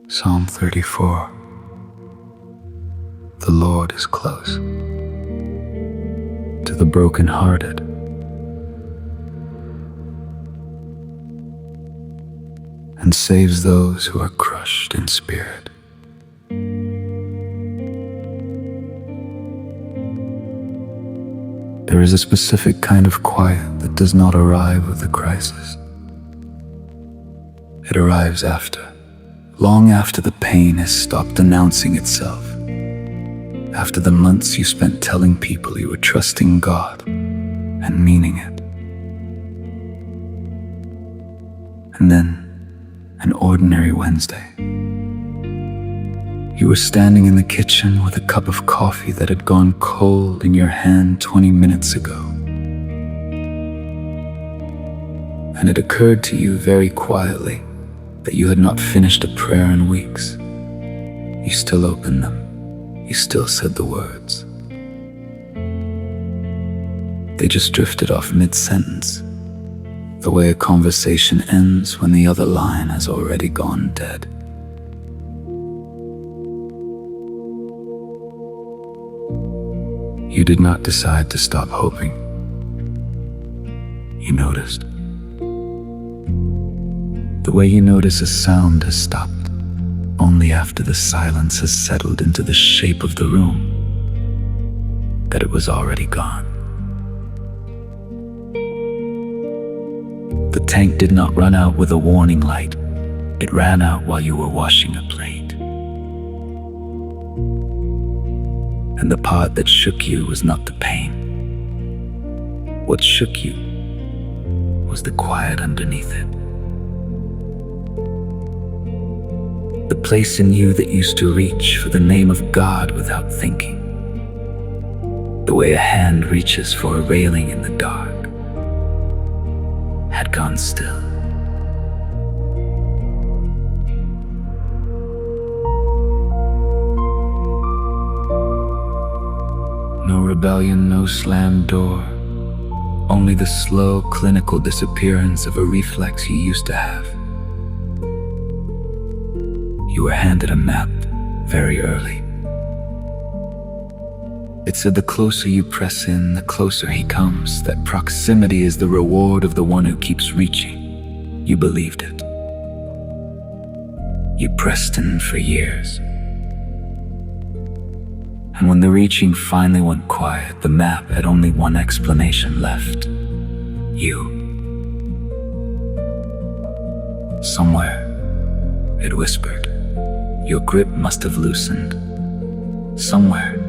Psalm 34. The Lord is close to the brokenhearted and saves those who are crushed in spirit. There is a specific kind of quiet that does not arrive with the crisis. It arrives after, long after the pain has stopped announcing itself, after the months you spent telling people you were trusting God and meaning it. And then, an ordinary Wednesday, you were standing in the kitchen with a cup of coffee that had gone cold in your hand 20 minutes ago. And it occurred to you very quietly that you had not finished a prayer in weeks. You still opened them. You still said the words. They just drifted off mid-sentence, the way a conversation ends when the other line has already gone dead. You did not decide to stop hoping. You noticed. The way you notice a sound has stopped only after the silence has settled into the shape of the room, that it was already gone. The tank did not run out with a warning light. It ran out while you were washing a plate. And the part that shook you was not the pain. What shook you was the quiet underneath it. The place in you that used to reach for the name of God without thinking. The way a hand reaches for a railing in the dark had gone still. No rebellion, no slammed door, only the slow, clinical disappearance of a reflex you used to have. You were handed a map very early. It said the closer you press in, the closer he comes, that proximity is the reward of the one who keeps reaching. You believed it. You pressed in for years. And when the reaching finally went quiet, the map had only one explanation left. You. Somewhere, it whispered, your grip must have loosened. Somewhere,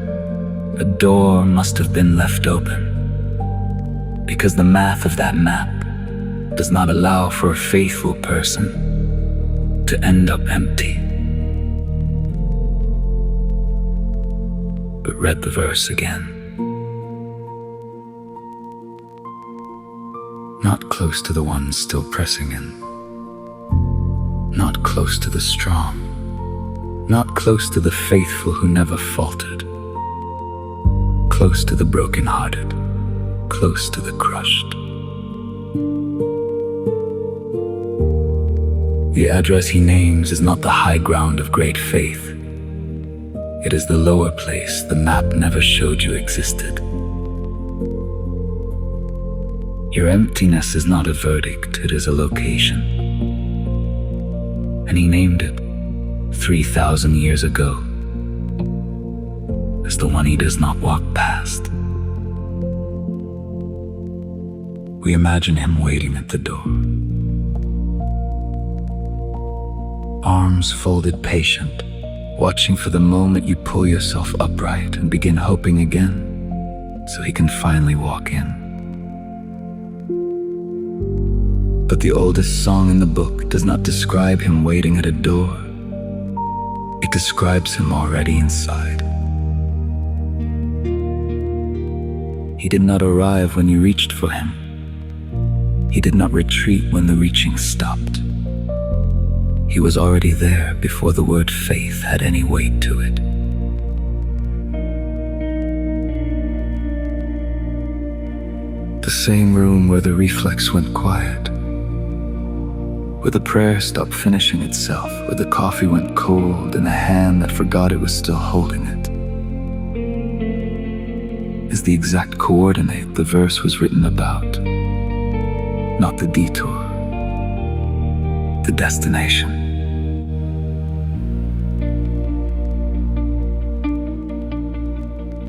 a door must have been left open. Because the math of that map does not allow for a faithful person to end up empty. But read the verse again. Not close to the ones still pressing in. Not close to the strong. Not close to the faithful who never faltered. Close to the brokenhearted. Close to the crushed. The address he names is not the high ground of great faith. It is the lower place the map never showed you existed. Your emptiness is not a verdict, it is a location. And he named it 3,000 years ago as the one he does not walk past. We imagine him waiting at the door. Arms folded patient, watching for the moment you pull yourself upright and begin hoping again, so he can finally walk in. But the oldest song in the book does not describe him waiting at a door. It describes him already inside. He did not arrive when you reached for him. He did not retreat when the reaching stopped. He was already there before the word faith had any weight to it. The same room where the reflex went quiet where the prayer stopped finishing itself, where the coffee went cold in a hand that forgot it was still holding it, is the exact coordinate the verse was written about. Not the detour, the destination.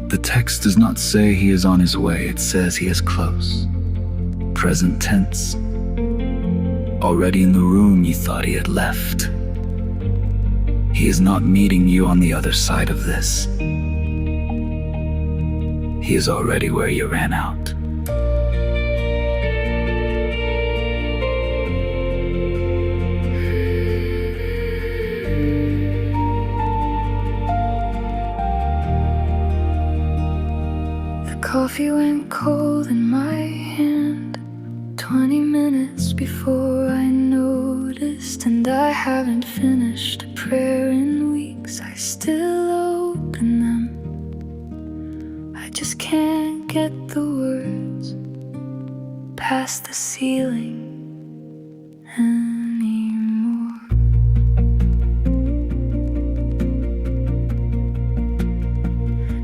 The text does not say he is on his way, it says he is close. Present tense. Already in the room you thought he had left. He is not meeting you on the other side of this. He is already where you ran out. The coffee went cold in my hand 20 minutes before I noticed, and I haven't finished a prayer in weeks. I still open them. I just can't get the words past the ceiling anymore.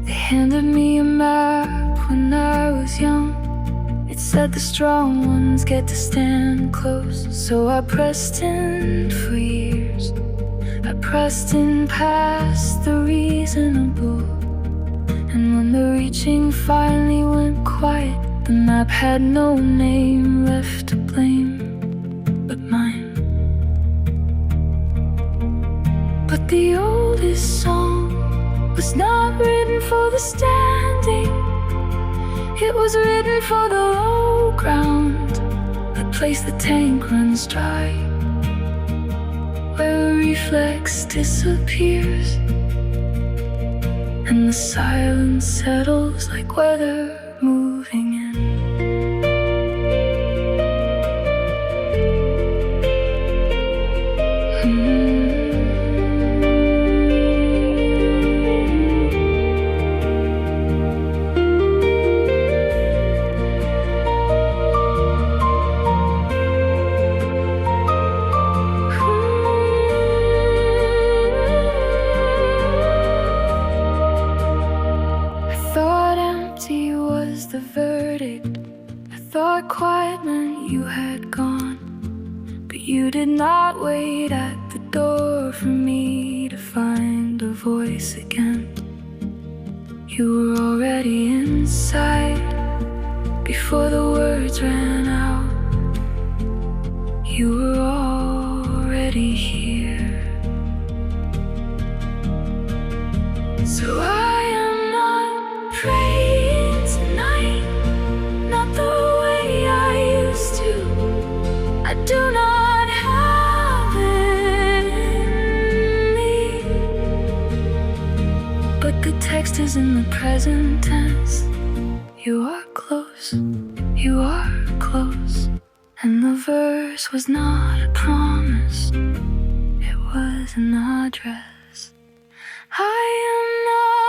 They handed me a map when I was young. It said the strong ones get to stand close. So I pressed in for years. I pressed in past the reasonable. And when the reaching finally went quiet, the map had no name left to blame but mine. But the oldest song was not written for the standing. It was written for the low ground, the place the tank runs dry, where a reflex disappears and the silence settles like weather moving in. The verdict. I thought quiet meant you had gone, but you did not wait at the door for me to find a voice again. You were already inside before the words ran out. You were already here. So I am not praying tonight, not the way I used to. I do not have it in me. But the text is in the present tense. You are close, you are close. And the verse was not a promise, it was an address. I am not